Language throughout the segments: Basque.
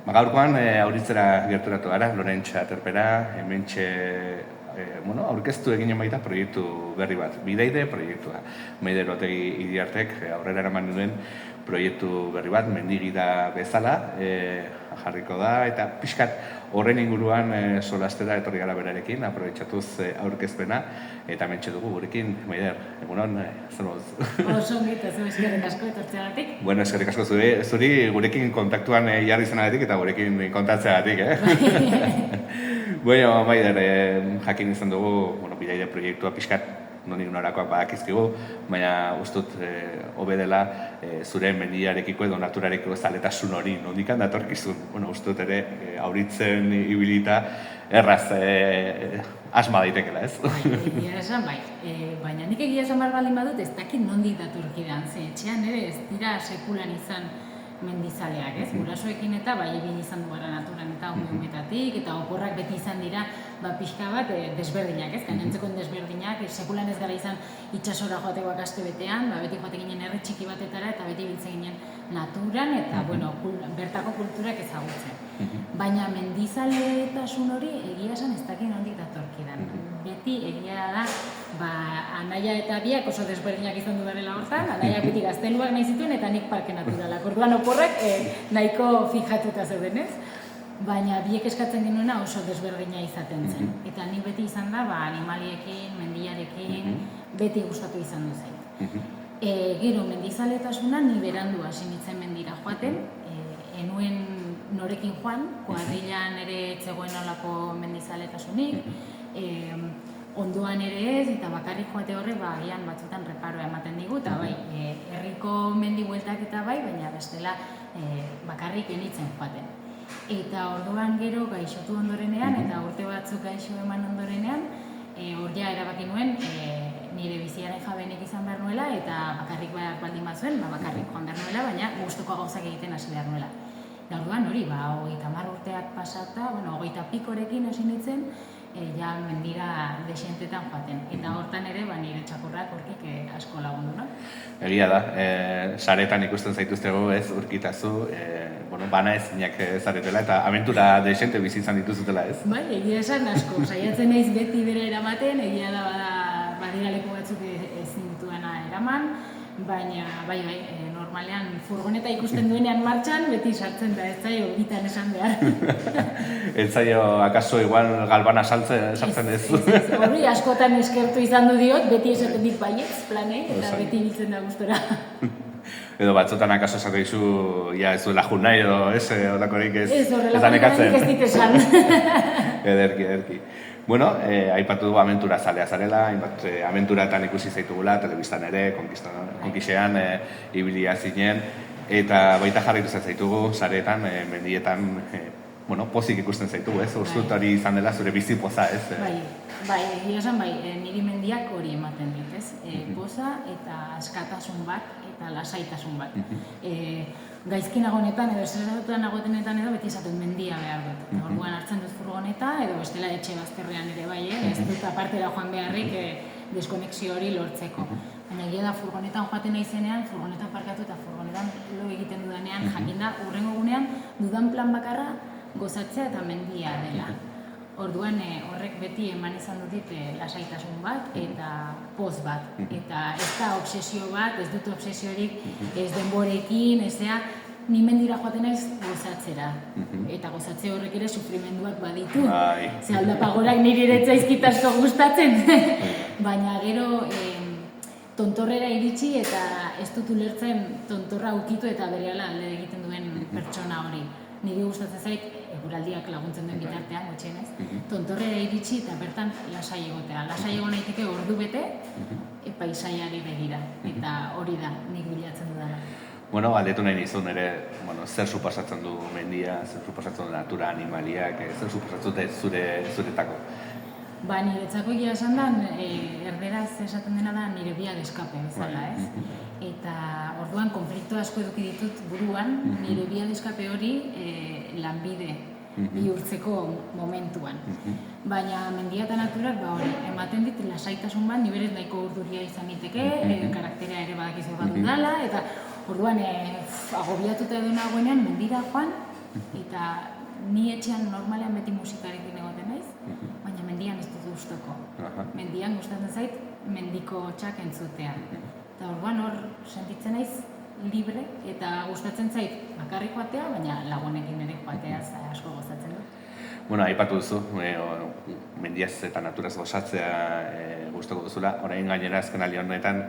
Gaurkoan auritzera gerturatu gara, Lorentxa Terpera, hementxe aurkeztu eginen baita proiektu berri bat, Bidaide proiektua. Maider Otegi Iriartek aurrera eraman duen proiektu berri bat, mendigida bezala, jarriko da, eta pixkat horren inguruan solastera etorri gara berarekin, aprobetxatuz aurkezpena, eta hementxe dugu gurekin, Maider, egunon, zer moduz? Oso ongi, eta zu eskerrik asko etortzeagatik. Bueno, eskerrik asko zuri gurekin kontaktuan jarri zenagatik eta gurekin kontatzeagatik, Bueno, Maider, jakin izan dugu, Bidaide proiektua pixkat nondik norakoak badakizkigu, baina ustut hobe dela zure mendiarekiko edo naturarekiko zaletasun hori nondikan datorkizun. Ustut ere auritzen ibilita erraz asma daitekela, ez? Egia esan bai, baina nik egia esan baldin badut ez dakit nondik datorkidan, ze etxean ere ez dira sekulan izan mendizaleak, ez? Gurasoekin eta bai egin izan du gara naturan eta umetatik, eta oporrak beti izan dira pixka bat desberdinak, ez? Gainontzeko desberdinak, sekulan ez gara izan itsasora joatekoak aste betean, beti joate ginen herri txiki batetara eta beti biltzen ginen naturan eta, bertako kulturak ezagutzen. Baina mendizaletasun hori egia esan ez dakit nondik datorkidan. Beti egia da, anaia eta biak oso desberdinak izan du garela hortan, anaiak beti gazteluak nahi zituen eta nik parke naturalak. Orduan oporrak nahiko fijatuta zeuden, ez? Baina biek eskatzen genuena oso desberdina izaten zen. Eta nik beti izan da, animaliekin, mendiarekin, beti gustatu izan du zen. Gero, mendizaletasuna ni berandu hasi nintzen mendira joaten, enuen norekin joan, kuadrilan ere etzegoen olako mendizaletasunik, ondoan ere ez, eta bakarrik joate horrek agian batzutan reparoa ematen digu, eta bai, herriko mendi bueltak eta bai, baina bestela bakarrik enitzen joaten. Eta orduan gero gaixotu ondorenean, eta urte batzuk gaixo eman ondorenean, hor ja erabaki nuen nire biziaren jabenik izan behar nuela, eta bakarrik baldin bazuen, bakarrik joan behar nuela, baina gustuko gauzak egiten hasi behar nuela. Eta orduan hori, 30 urteak pasata, 20 pikorekin hasi nintzen, ja mendira desientetan joaten. Eta hortan ere, nire txakurrak horkik asko lagundu, no? Egia da, saretan ikusten zaituztego ez urkitazu, bana ezinak zaretela eta abentura desiente bizi izan dituzutela, ez? Bai, egia esan asko, saiatzen naiz beti bere eramaten, egia da badira leku batzuk ezin dituena eraman, baina bai, normalean furgoneta ikusten duenean martxan, beti sartzen da, ez zaio bitan esan behar. Ez zaio, akaso igual galbana sartzen ez? Hori askotan eskertu izan du diot, beti esaten dit baietz planei, eta beti biltzen da gustora. Edo batzotan akaso esaten dizu, ja ez duela jun nahi edo ez, horrekorik ez. Ez horrelakorik ez dit esan. Ederki. Bueno, aipatu dugu abentura zalea zarela, hainbat abenturatan ikusi zaitugula, telebistan ere, konkixean, ibilia zinen, eta baita jarraitu zaitugu, sareetan, mendietan, pozik ikusten zaitugu, ez? Ustut hori izan dela zure bizi poza, ez? Bai, egia esan bai, niri mendiak hori ematen dit, ez? Poza eta askatasun bat, eta lasaitasun bat. Gaizki nagonetan edo estresatuta nagoenetan edo beti esaten mendia behar dut. Orduan hartzen dut furgoneta edo bestela etxe bazterrean ere bai, ez dut apartera joan beharrik deskonexio hori lortzeko. Baina egia da furgonetan joaten naizenean, furgoneta parkatu eta furgonetan lo egiten dudanean, jakinda hurrengo gunean dudan plan bakarra gozatzea eta mendia dela. Orduan horrek beti eman izan dut lasaitasun bat eta poz bat. Eta ez da obsesio bat, ez dut obsesiorik, ez denborekin, ni mendira joaten naiz gozatzera. Eta gozatze horrek ere sufrimenduak baditu. Ze aldapagorak niri ere zaizkit asko gustatzen. Baina gero tontorrera iritsi eta ez dut ulertzen tontorra ukitu eta berehala alde egiten duen pertsona hori. Niri gustatzen zait, eguraldiak laguntzen duen bitartean, gutxienez, tontorrera iritsi eta bertan lasai egotea. Lasai egon naiteke ordu bete, paisaiari begira. Eta hori da, nik bilatzen dudala. Galdetu nahi nizun ere, zer suposatzen du mendia, zer suposatzen du natura, animaliak, zer suposatzen dute zuretako? Niretzako egia esan da, erderaz esaten dena da nire via de escape bezala, ez? Eta orduan konflikto asko eduki ditut buruan, nire via de escape hori lanbide bihurtzeko momentuan. Baina mendia eta naturak hori, ematen dit lasaitasun bat, ni berez nahiko urduria izan niteke, karakterea ere badakizu bat dudala, eta orduan agobiatuta edo nagoenean mendira joan, Eta ni etxean normalean beti musikarekin egoten naiz, baina mendian ez dut gustoko. Mendian gustatzen zait mendiko hotsak entzutea. Eta orduan hor sentitzen naiz libre eta gustatzen zait bakarrik joatea, baina lagunekin ere joatea asko gozatzen dut. Bueno, aipatu duzu, mendiaz eta naturaz gozatzea gustoko duzula. Orain gainera azken aldi honetan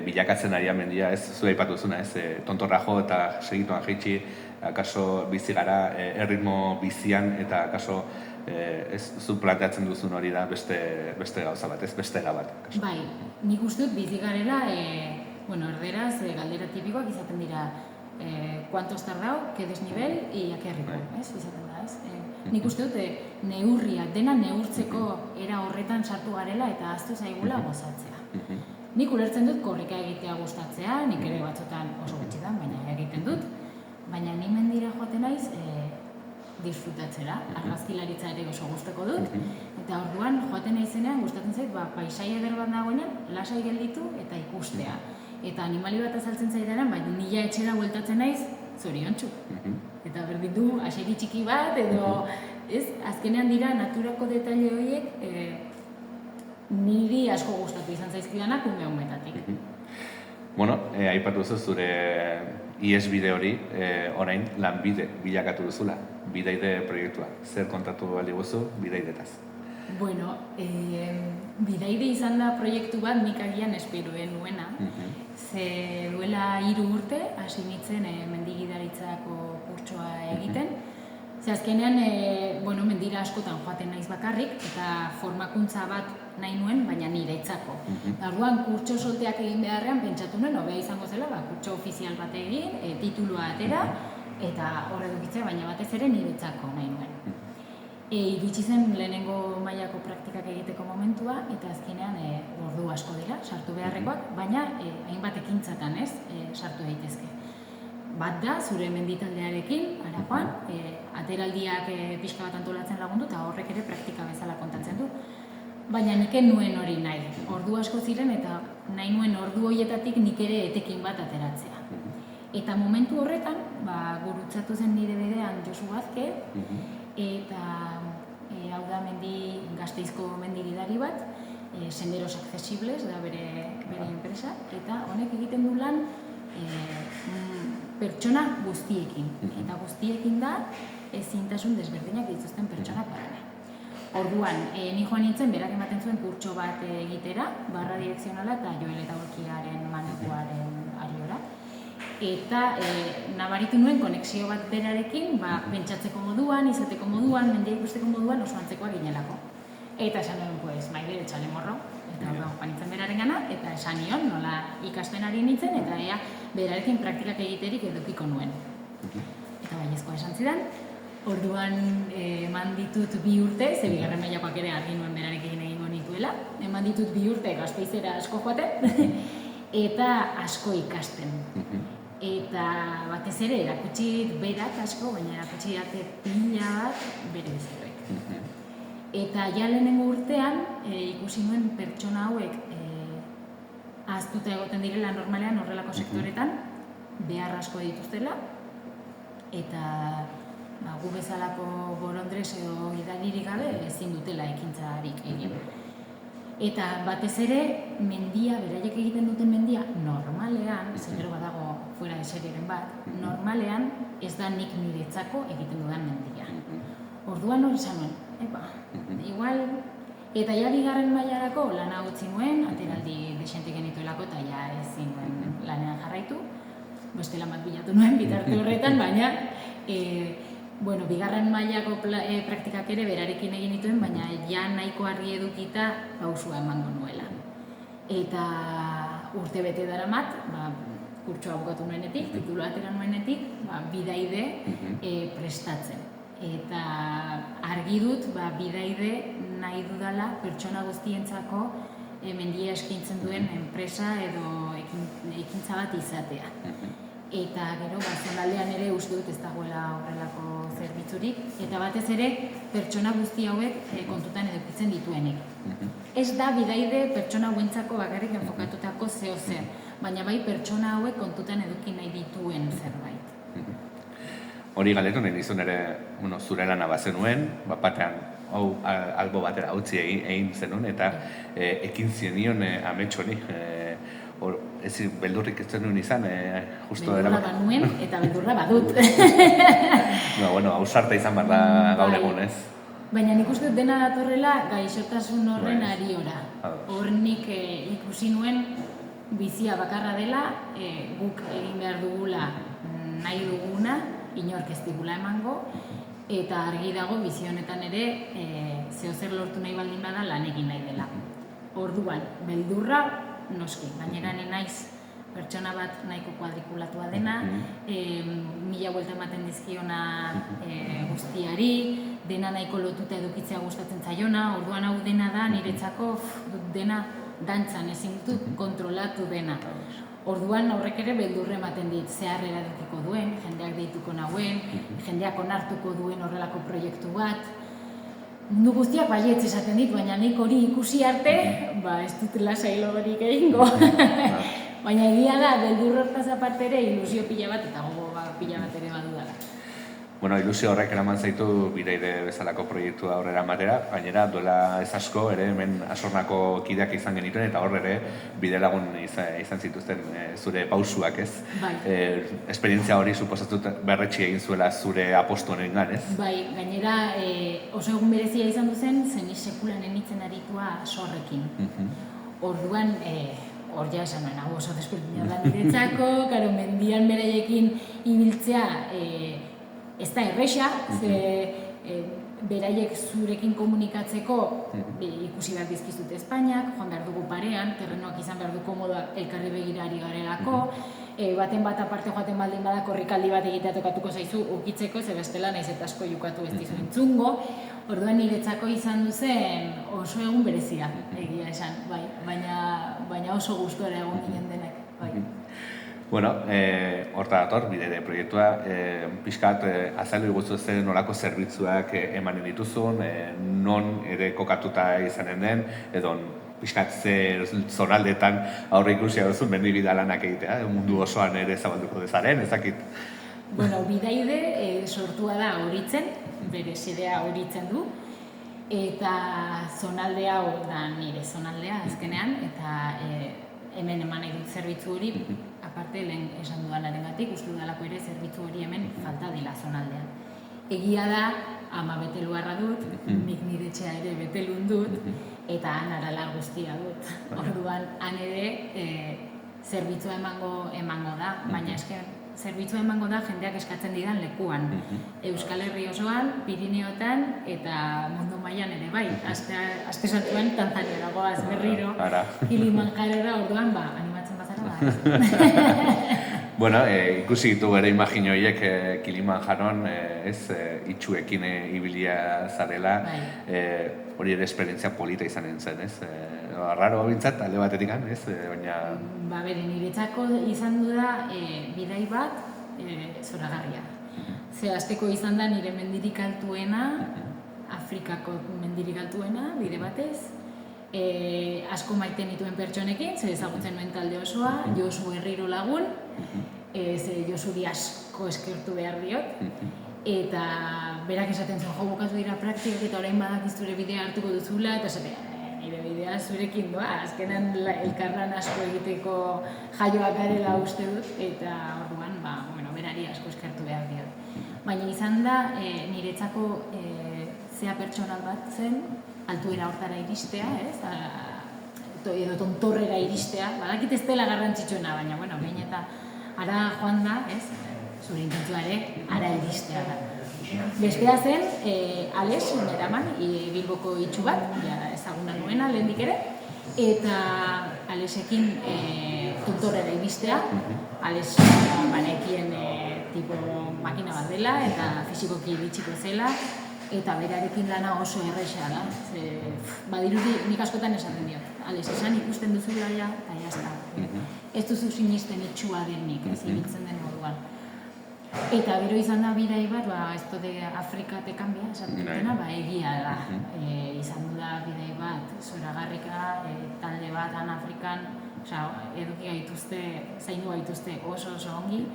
bilakatzen aria mendia, ez zu aipatu duzuna, ez tontorra jo eta segituan jaitsi, akaso bizi gara erritmo bizian eta akaso ez zu planteatzen duzun hori da beste gauza bat, ez beste era bat. Akaso. Bai, nik uste dut bizi garela, erderaz galdera tipikoak izaten dira ¿cuánto has tardado? ¿Qué desnivel? Y a qué ritmo, ez? Izaten da, ez? Nik uste dut neurria, dena neurtzeko era horretan sartu garela eta ahaztu zaigula gozatzea. Nik ulertzen dut korrika egitea gustatzea, nik ere batzutan oso gutxitan, baina egiten dut. Baina ni mendira joaten naiz disfrutatzera, argazkilaritza ere oso gustoko dut. Eta orduan joaten naizenean gustatzen zait, paisai eder bat dagoenean, lasai gelditu eta ikustea. Eta animali bat azaltzen zaidaran, baina nila etxera bueltatzen naiz, zoriontsu. Eta berdin du, aseri txiki bat, edo azkenean dira naturako detaile horiek niri asko gustatu izan zaizkidanak umetatik. Bueno, aipatu duzu zure ihesbide hori, orain lanbide bilakatu duzula, bidaide proiektua. Zer kontatu bali guzu bidaidetaz? Bueno, bidaide izan da proiektu bat nik agian esperoen nuena. Ze duela 3 urte hasi nintzen mendigidaritzako kurtsoa egiten. Ze azkenean, mendira askotan joaten naiz bakarrik eta formakuntza bat nahi nuen, baina niretzako. Orduan kurtso solteak egin beharrean pentsatu nuen, hobea izango zela, kurtso ofizial bat egin, titulua atera eta hor edukitzea, baina batez ere niretzako nahi nuen. Iritsi zen lehenengo mailako praktikak egiteko momentua eta azkenean ordu asko dira, sartu beharrekoak, baina hainbat ekintzatan sartu daitezke. Bat da, zure menditaldearekin, arakoan, ateraldiak pixka bat antolatzen lagundu eta horrek ere praktika bezala kontatzen du. Baina nik nuen hori nahi, ordu asko ziren eta nahi nuen ordu horietatik nik ere etekin bat ateratzea. Eta momentu horretan, gurutzatu zen nire bedean Josu Vazquez, eta hau da Gasteizko mendigidari bat, Senderos Accesibles da bere enpresa, eta honek egiten du lan pertsona guztiekin. Eta guztiekin da ezintasun desberdinak dituzten pertsonak barne. Orduan, ni joan nintzen berak ematen zuen kurtso bat egitera, barra direkzionala eta Joel eta Urkiaren manejoaren ariora. Eta nabaritu nuen konexio bat berarekin, pentsatzeko moduan, izateko moduan, mendia ikusteko moduan oso antzekoa ginelako. Eta esan nuen, maile etxale morro, eta joan nintzen beraren gana, eta esan nion, nola ikasten ari nintzen, eta ea berarekin praktikak egiterik edukiko nuen. Eta baiezkoa esan zidan, orduan eman ditut 2 urte, ze 2. mailakoak ere argi nuen berarekin egingo nituela, eman ditut 2 urte Gasteizera asko joaten, eta asko ikasten. Eta batez ere erakutsi berak asko, baina erakutsi date pila bat bere bizarrek. Eta ja lehenengo urtean ikusi nuen pertsona hauek ahaztuta egoten direla normalean horrelako sektoretan, behar asko dituztela, eta gu bezalako borondres edo gidalirik gabe ezin dutela ekintzarik egin. Eta batez ere, mendia, beraiek egiten duten mendia, normalean, zenero badago fuera de serieren bat, normalean ez da nik niretzako egiten dudan mendia. Orduan hori izan nuen, igual, eta ja 2. mailarako lana utzi nuen, ateraldi desentik genituelako eta ja ezin nuen lanean jarraitu, beste lan bat bilatu nuen bitarte horretan, baina 2. mailako praktikak ere berarekin egin dituen, baina ja nahiko argi edukita pausua emango nuela. Eta urte bete daramat, kurtsoa bukatu nuenetik, titulua atera nuenetik, bidaide prestatzen. Eta argi dut, bidaide nahi dudala pertsona guztientzako mendia eskaintzen duen enpresa edo ekintza bat izatea. Eta gero, zonaldean ere uste dut ez dagoela horrelako zerbitzurik, eta batez ere pertsona guzti hauek kontutan edukitzen dituenik. Ez da bidaide pertsona hauentzako bakarrik enfokatutako zeo zer, baina bai pertsona hauek kontutan eduki nahi dituen zerbait. hori galdetu nahi dizun ere, zure lana bazenuen, batean hau albo batera utzi egin zenuen, eta ekin zienion amets honi. Ez beldurrik ez zenuen izan, justo beldurra banuen eta beldurra badut. Ausarta izan behar da gaur egun, ez? Baina nik uste dena datorrela gaixotasun horren ariora. Hor nik ikusi nuen bizia bakarra dela, guk egin behar dugula nahi duguna, inork ez digula emango, eta argi dago bizi honetan ere zeozer lortu nahi baldin bada lan egin nahi dela. Orduan, beldurra noski, gainera ni naiz pertsona bat nahiko kuadrikulatua dena, 1000 buelta ematen dizkiona guztiari, dena nahiko lotuta edukitzea gustatzen zaiona, orduan hau dena da niretzako dena dantzan ezin dut kontrolatu dena. Orduan horrek ere beldurre ematen dit, zeharrera edukiko duen, jendeak deituko nauen, jendeak onartuko duen horrelako proiektu bat. Mundu guztiak baietz esaten dit, baina nik hori ikusi arte, ez dut lasailo horik egingo. Baina egia da, beldur hortaz aparte ere ilusio pila bat eta gogo pila bat ere badudala. Ilusio horrek eraman zaitu Bidaide bezalako proiektua aurrera ematera, gainera duela ez asko ere hemen Asornako kideak izan genituen eta hor ere bidelagun izan zituzten zure pausuak, ez? Bai. Esperientzia hori suposatut berretsi egin zuela zure apostu honengan, ez? Bai, gainera oso egun berezia izan duzen, zen sekulan enitzen aritua Sorrekin. Orduan, hor ja esan nuen, hau oso desberdina da niretzako, karo, mendian beraiekin ibiltzea ez da erresa, beraiek zurekin komunikatzeko ikusi behar dizkizute Espainiak, joan behar dugu parean, terrenoak izan behar du komodoak elkarri begirari garelako, baten bat aparte joaten baldin bada korrikaldi bat egitea tokatuko zaizu ukitzeko, ze bestela naiz eta asko jukatu ez dizu entzungo, orduan niretzako izan duzen oso egun berezia, egia esan, bai, baina oso gustora egon ginen denak, bai. Horta dator, Bidaide proiektua, pixkat azaldu iguzu zen nolako zerbitzuak emanen dituzun, non ere kokatuta izanen den, edo pixkat zer zonaldetan aurre ikusia duzun mendi bidalanak egitea, mundu osoan ere zabalduko dezaren, ezakit? Bidaide sortua da Oritzen, bere sedea Oritzen du, eta zonaldea hor da nire zonaldea azkenean, eta hemen eman nahi dut zerbitzu hori, aparte lehen esan dudalarengatik, uste dudalako ere zerbitzu hori hemen falta dela zonaldean. Egia da, ama beteluarra dut, nik nire etxea ere betelun dut, eta han aralar guztia dut. Orduan, han ere zerbitzua emango da, baina esken zerbitzua emango da jendeak eskatzen didan lekuan. Euskal Herri osoan, Pirineotan eta mundu mailan ere bai. Aste santuan Tanzaniara goaz berriro, Kilimanjarora, orduan animatzen bazara ikusi ditu ere imagino horiek Kilimanjaron itxuekin ibilia zarela, hori ere esperientzia polita izanen zen, ez? Arraro bintzat, alde batetik, ez? Bere, niretzako izan du da bidai bat zoragarria. Ze azteko izan da nire mendirik altuena, Afrikako mendirik altuena, bide batez, asko maite nituen pertsonekin, ze ezagutzen nuen talde osoa, Josu Herriro lagun, ze Josuri asko eskertu behar diot, eta berak esaten zen, bukatu dira praktikak eta orain badakizure bidea hartuko duzula, eta esatea, nire bidea zurekin doa, azkenan elkarran asko egiteko jaioak garela uste dut, eta orduan, berari asko eskertu behar diot. Baina izan da, niretzako zea pertsonal bat zen, altuera hortara iristea, edo tontorrera iristea, badakit ez dela garrantzitsuena, baina, behin eta ara joan da, zure intentzioa ere, ara iristea da. Bestea zen, Ales, neraman, Bilboko itxu bat, ezaguna nuena, lehendik ere, eta Alesekin tontorrera iristea, Ales banekien tipo makina bat dela, eta fizikoki iritsiko zela, eta berarekin lana oso erresa da. Badirudi nik askotan esaten diot. Ales, esan ikusten duzula ja, eta jazta. Ez duzu sinisten itxua denik, ez ibiltzen den moduan. Eta gero izan da bidai bat, esto de Afrika te cambia, esaten dutena, egia da. Izan du da bidai bat, zoragarrika, talde bat, Afrikan, eduki gaituzte, zaindu gaituzte oso ongi.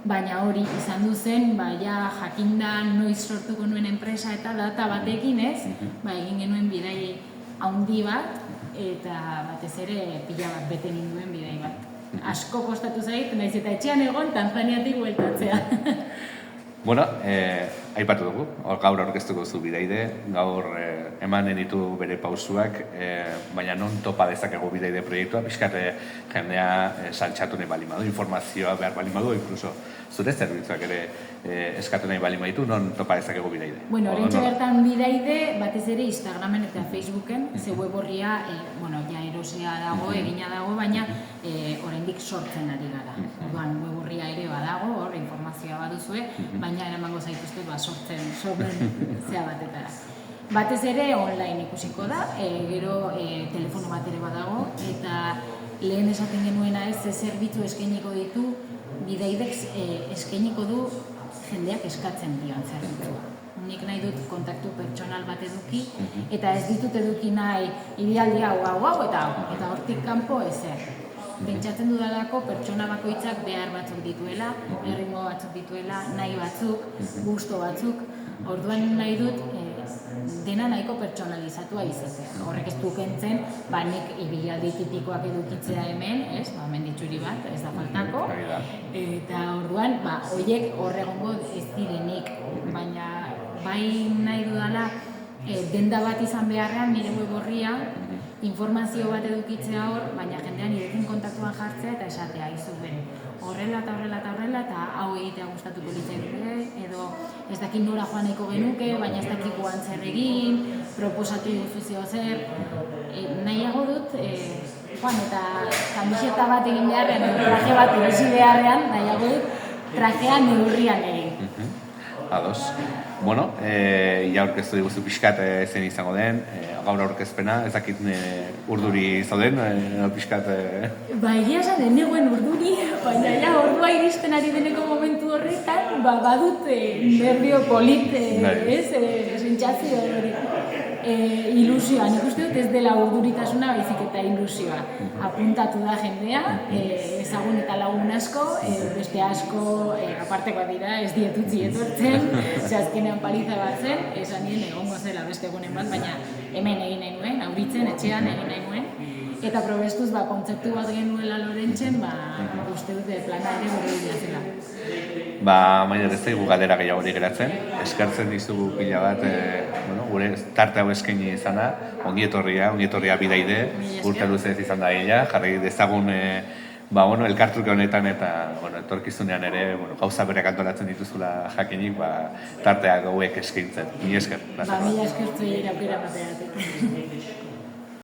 baina hori izan du zen, ja jakinda noiz sortuko nuen enpresa eta data batekin ez, egin genuen bidai handi bat, eta batez ere pila bat bete ninduen bidai bat. Asko kostatu zait, naiz eta etxean egon Tanzaniatik bueltatzea. Bueno, aipatu dugu, gaur aurkeztuko zu bidaide, gaur emanen ditu bere pausuak, baina non topa dezakegu bidaide proiektua, pixkat jendea saltxatu nahi bali madu, informazioa behar bali madu, incluso zure zerbitzuak ere eskatu nahi bali maditu, non topa dezakegu bidaide? Bueno, horrentxe bertan bidaide, batez ere Instagramen eta Facebooken, ze web horria, ja erosea dago, egina dago, baina oraindik sortzen ari gara. Orduan, web horria ere badago, hor informazioa baduzue, baina eramango zaituzte sortzen zea batetara. Batez ere online ikusiko da, gero telefono bat ere badago, eta lehen esaten genuena ez, zerbitzu eskainiko ditu, bidaidek eskainiko du jendeak eskatzen dion zerbitzua. Nik nahi dut kontaktu pertsonal bat eduki, eta ez ditut eduki nahi ibialdi hau, eta hortik kanpo ezer. Pentsatzen dudalako pertsona bakoitzak behar batzuk dituela, erritmo batzuk dituela, nahi batzuk, gusto batzuk. Orduan nahi dut dena nahiko pertsonalizatua izatea. Horrek ez du kentzen, nik ibilaldi tipikoak edukitzea hemen, menditsuri bat, ez da faltako. Eta orduan, horiek horregongo ez direnik, baina bai nahi dudala denda bat izan beharrean nire web horria, informazio bat edukitzea hor, baina jendean nirekin kontaktuan jartzea eta esatea izu bere. Horrela eta hau egitea gustatuko litzaizuke, edo ez dakit nora joan nahiko genuke, baina ez dakit guan zer egin, proposatu duzuzio zer. Nahiago dut, joan eta kamiseta bat egin beharrean, traje bat erosi beharrean, nahiago dut trajea neurrian egin. Ados. Bueno, ja aurkeztu diguzu pixkat zen izango den, gaur aurkezpena, ez dakit urduri zauden, pixkat... Egia esan denegoen urduri, baina ja ordua iristen ari deneko momentu horretan, badut nervio polit, sentsazio hori. Ilusioa, nik uste dut ez dela urduritasuna, baizik eta ilusioa. Apuntatu da jendea, ezagun eta lagun asko, beste asko, apartekoa dira, ez dietutzi etortzen, azkenean paliza bat zen, esan nien egongo zela beste egunen bat, baina hemen egin nahi nuen, auritzen, etxean egin nahi nuen, eta probestuz kontzeptu bat genuela Lorentzen, uste dute plana ere gure dira zela. Maider ez zaigu galdera gehiago geratzen, eskertzen dizugu pila bat, gure tarte hau eskaini izana, ongi etorria bidaide, urte luzez izan da ella, jarri dezagun elkartruke honetan eta etorkizunean ere gauza bereak antolatzen dituzula jakinik, tarteak hauek eskaintzen. Mila esker. Mila esker zuei aukera bategatik.